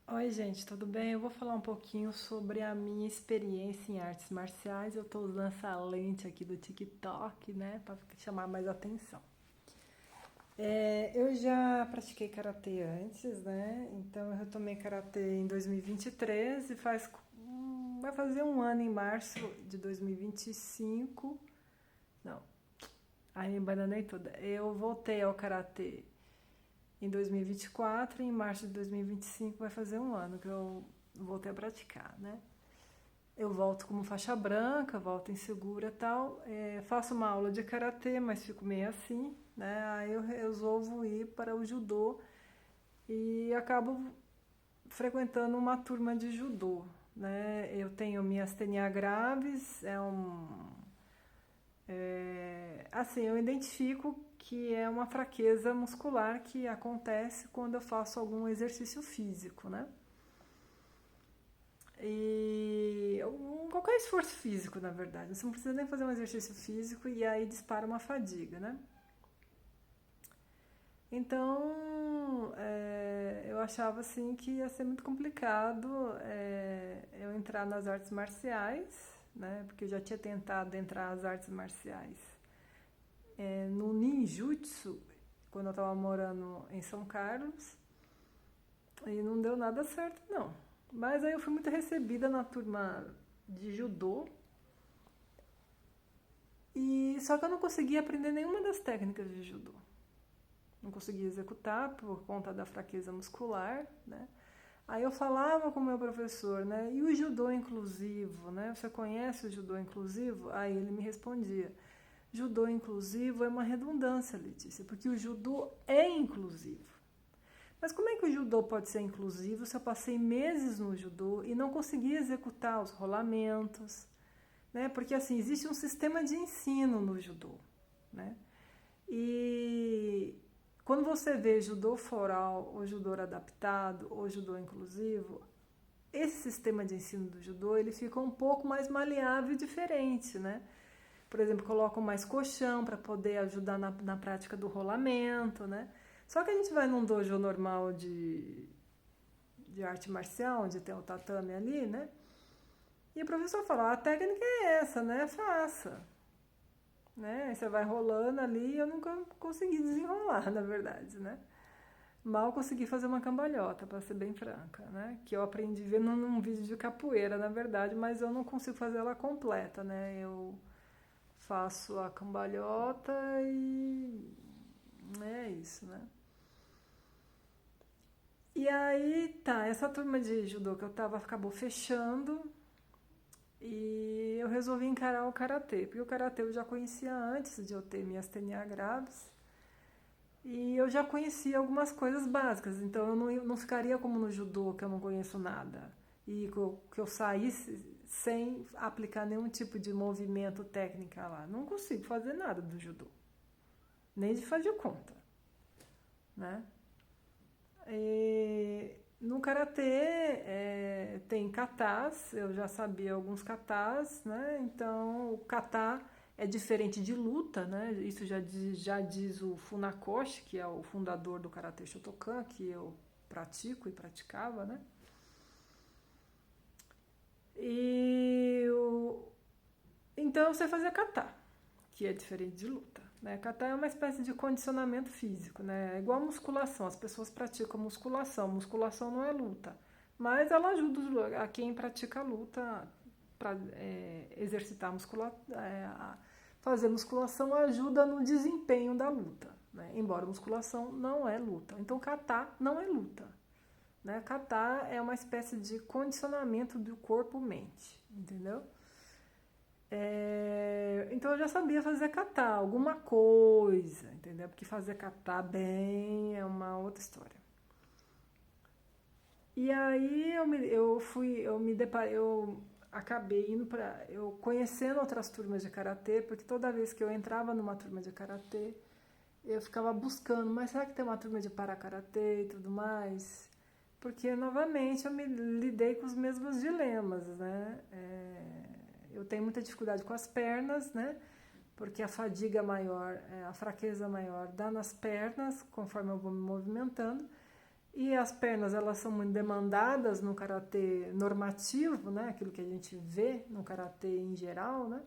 Oi, gente, tudo bem? Eu vou falar um pouquinho sobre a minha experiência em artes marciais. Eu estou usando essa lente aqui do TikTok, né, para chamar mais atenção. Eu já pratiquei karatê antes, né? Então eu retomei karatê em 2023 e vai fazer um ano em março de 2025. Não, aí me bananei toda. Eu voltei ao karatê em 2024 e em março de 2025 vai fazer um ano que eu voltei a praticar, né? Eu volto como faixa branca, volto insegura e tal. Faço uma aula de karatê, mas fico meio assim, né? Aí eu resolvo ir para o judô e acabo frequentando uma turma de judô, né? Eu tenho miastenia graves, assim, eu identifico que é uma fraqueza muscular que acontece quando eu faço algum exercício físico, né? Qualquer esforço físico, na verdade. Você não precisa nem fazer um exercício físico e aí dispara uma fadiga, né? Então, eu achava assim que ia ser muito complicado eu entrar nas artes marciais, né? Porque eu já tinha tentado entrar nas artes marciais no ninjutsu, quando eu estava morando em São Carlos, e não deu nada certo, não. Mas aí eu fui muito recebida na turma de judô. E só que eu não conseguia aprender nenhuma das técnicas de judô. Não conseguia executar por conta da fraqueza muscular, né? Aí eu falava com o meu professor, né? E o judô inclusivo, né? Você conhece o judô inclusivo? Aí ele me respondia: judô inclusivo é uma redundância, Letícia, porque o judô é inclusivo. Mas como é que o judô pode ser inclusivo se eu passei meses no judô e não conseguia executar os rolamentos, né? Porque assim, existe um sistema de ensino no judô, né? E quando você vê judô foral, ou judô adaptado, ou judô inclusivo, esse sistema de ensino do judô ele fica um pouco mais maleável e diferente, né? Por exemplo, colocam mais colchão para poder ajudar na prática do rolamento, né? Só que a gente vai num dojo normal de arte marcial, onde tem o tatame ali, né? E o professor fala, a técnica é essa, né? Faça. Né? Aí você vai rolando ali e eu nunca consegui desenrolar, na verdade, né? Mal consegui fazer uma cambalhota, para ser bem franca, né? Que eu aprendi vendo num vídeo de capoeira, na verdade, mas eu não consigo fazer ela completa, né? Eu faço a cambalhota e é isso, né? E aí, tá, essa turma de judô que eu tava acabou fechando e eu resolvi encarar o karatê, porque o karatê eu já conhecia antes de eu ter minhas TNA graves. E eu já conhecia algumas coisas básicas, então eu não ficaria como no judô, que eu não conheço nada. E que eu saísse sem aplicar nenhum tipo de movimento técnica lá. Não consigo fazer nada do judô, nem de fazer conta, né? No karatê tem katas, eu já sabia alguns katas, né? Então o kata é diferente de luta, né? Isso já diz o Funakoshi, que é o fundador do karatê Shotokan, que eu pratico e praticava, né? E então você fazia kata, que é diferente de luta. Né? Kata é uma espécie de condicionamento físico, né? É igual a musculação, as pessoas praticam musculação. Musculação não é luta, mas ela ajuda a quem pratica a luta para exercitar fazer musculação ajuda no desempenho da luta, né? Embora musculação não é luta. Então kata não é luta, né? Kata é uma espécie de condicionamento do corpo-mente, entendeu? Então eu já sabia fazer catar alguma coisa, entendeu? Porque fazer catar bem é uma outra história. E aí eu me deparei, eu acabei indo para, eu conhecendo outras turmas de karatê, porque toda vez que eu entrava numa turma de karatê, eu ficava buscando, mas será que tem uma turma de para karatê e tudo mais? Porque novamente eu me lidei com os mesmos dilemas, né? Eu tenho muita dificuldade com as pernas, né? Porque a fadiga maior, a fraqueza maior dá nas pernas, conforme eu vou me movimentando. E as pernas, elas são muito demandadas no karatê normativo, né? Aquilo que a gente vê no karatê em geral, né?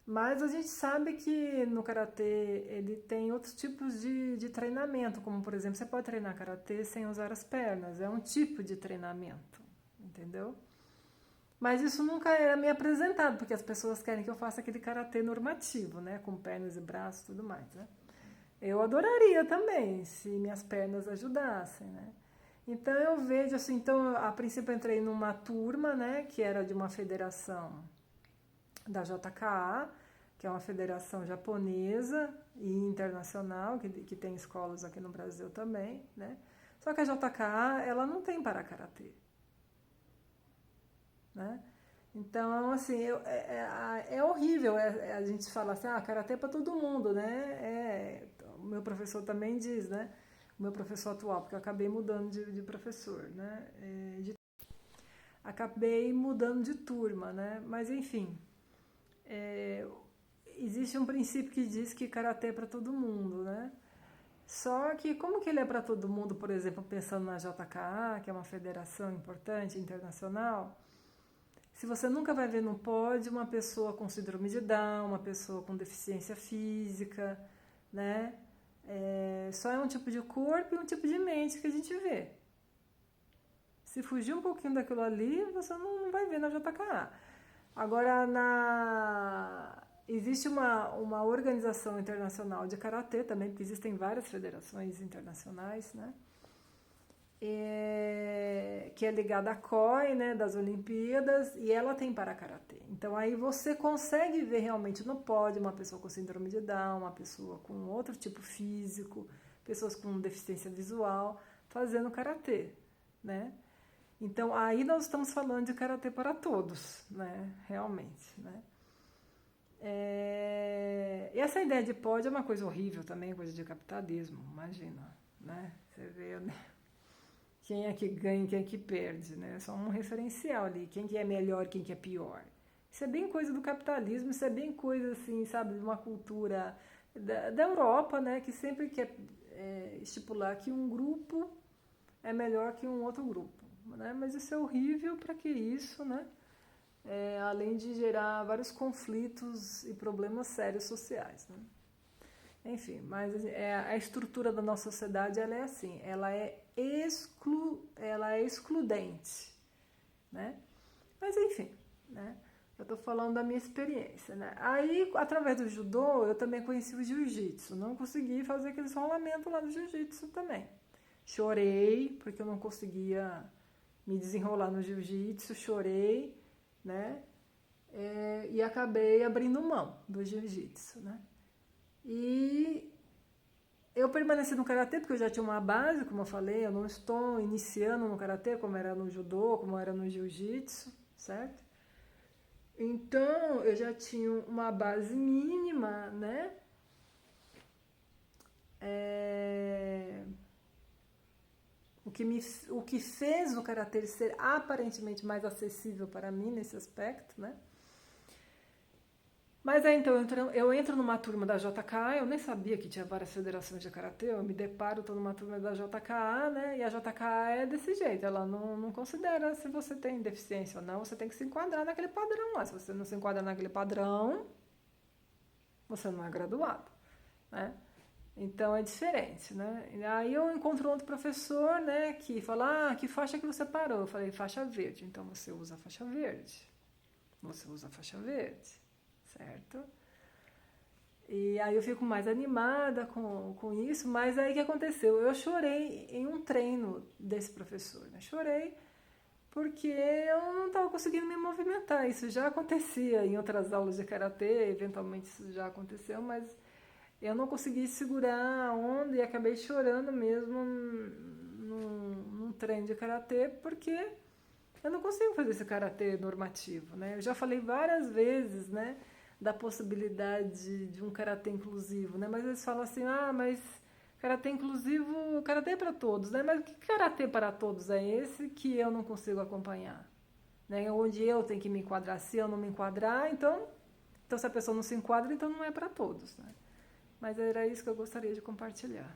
Mas a gente sabe que no karatê ele tem outros tipos de treinamento, como por exemplo, você pode treinar karatê sem usar as pernas, é um tipo de treinamento, entendeu? Mas isso nunca era me apresentado, porque as pessoas querem que eu faça aquele karatê normativo, né? Com pernas e braços e tudo mais, né? Eu adoraria também, se minhas pernas ajudassem, né? Então eu vejo assim, então a princípio eu entrei numa turma, né? Que era de uma federação da JKA, que é uma federação japonesa e internacional, que tem escolas aqui no Brasil também, né? Só que a JKA, ela não tem para karatê, né? Então, assim, é horrível a gente falar assim, karatê é para todo mundo, né? O meu professor também diz, né? O meu professor atual, porque eu acabei mudando de professor, né? Acabei mudando de turma, né? Mas, enfim, existe um princípio que diz que karatê é para todo mundo, né? Só que como que ele é para todo mundo, por exemplo, pensando na JKA, que é uma federação importante, internacional, se você nunca vai ver no pódio uma pessoa com síndrome de Down, uma pessoa com deficiência física, né? Só é um tipo de corpo e um tipo de mente que a gente vê. Se fugir um pouquinho daquilo ali, você não vai ver na JKA. Agora, existe uma organização internacional de karatê também, porque existem várias federações internacionais, né? Que é ligada à COI, né, das Olimpíadas, e ela tem para karatê. Então aí você consegue ver realmente no pódio uma pessoa com síndrome de Down, uma pessoa com outro tipo físico, pessoas com deficiência visual fazendo karatê, né? Então aí nós estamos falando de karatê para todos, né? Realmente, né? E essa ideia de pódio é uma coisa horrível também, coisa de capitalismo, imagina, né? Você vê, né? Quem é que ganha e quem é que perde, né? É só um referencial ali, quem que é melhor, quem que é pior. Isso é bem coisa do capitalismo, isso é bem coisa, assim, sabe, de uma cultura da Europa, né? Que sempre quer estipular que um grupo é melhor que um outro grupo, né? Mas isso é horrível, para que isso, né? Além de gerar vários conflitos e problemas sérios sociais, né? Enfim, mas a estrutura da nossa sociedade ela é assim, ela é excludente, né? Mas enfim, né? Eu estou falando da minha experiência, né? Aí, através do judô, eu também conheci o jiu-jitsu. Não consegui fazer aqueles rolamentos lá do jiu-jitsu também. Chorei, porque eu não conseguia me desenrolar no jiu-jitsu, chorei, né? E acabei abrindo mão do jiu-jitsu, né? E eu permaneci no karatê porque eu já tinha uma base, como eu falei, eu não estou iniciando no karatê como era no judô, como era no jiu-jitsu, certo? Então eu já tinha uma base mínima, né? O que fez o karatê ser aparentemente mais acessível para mim nesse aspecto, né? Mas aí então eu entro numa turma da JKA, eu nem sabia que tinha várias federações de karatê, eu me deparo, estou numa turma da JKA, né? E a JKA é desse jeito, ela não considera se você tem deficiência ou não, você tem que se enquadrar naquele padrão lá. Se você não se enquadra naquele padrão, você não é graduado, né? Então é diferente, né? E aí eu encontro outro professor, né, que fala, que faixa que você parou? Eu falei, faixa verde. Então você usa a faixa verde. Você usa a faixa verde. Certo? E aí eu fico mais animada com isso, mas aí o que aconteceu? Eu chorei em um treino desse professor, né? Chorei porque eu não estava conseguindo me movimentar. Isso já acontecia em outras aulas de karatê, eventualmente isso já aconteceu, mas eu não consegui segurar a onda e acabei chorando mesmo num treino de karatê porque eu não consigo fazer esse karatê normativo, né? Eu já falei várias vezes, né, da possibilidade de um karatê inclusivo, né? Mas eles falam assim, mas karatê inclusivo, karatê é para todos, né? Mas que karatê para todos é esse que eu não consigo acompanhar? Né? Onde eu tenho que me enquadrar, se eu não me enquadrar, então se a pessoa não se enquadra, então não é para todos, né? Mas era isso que eu gostaria de compartilhar.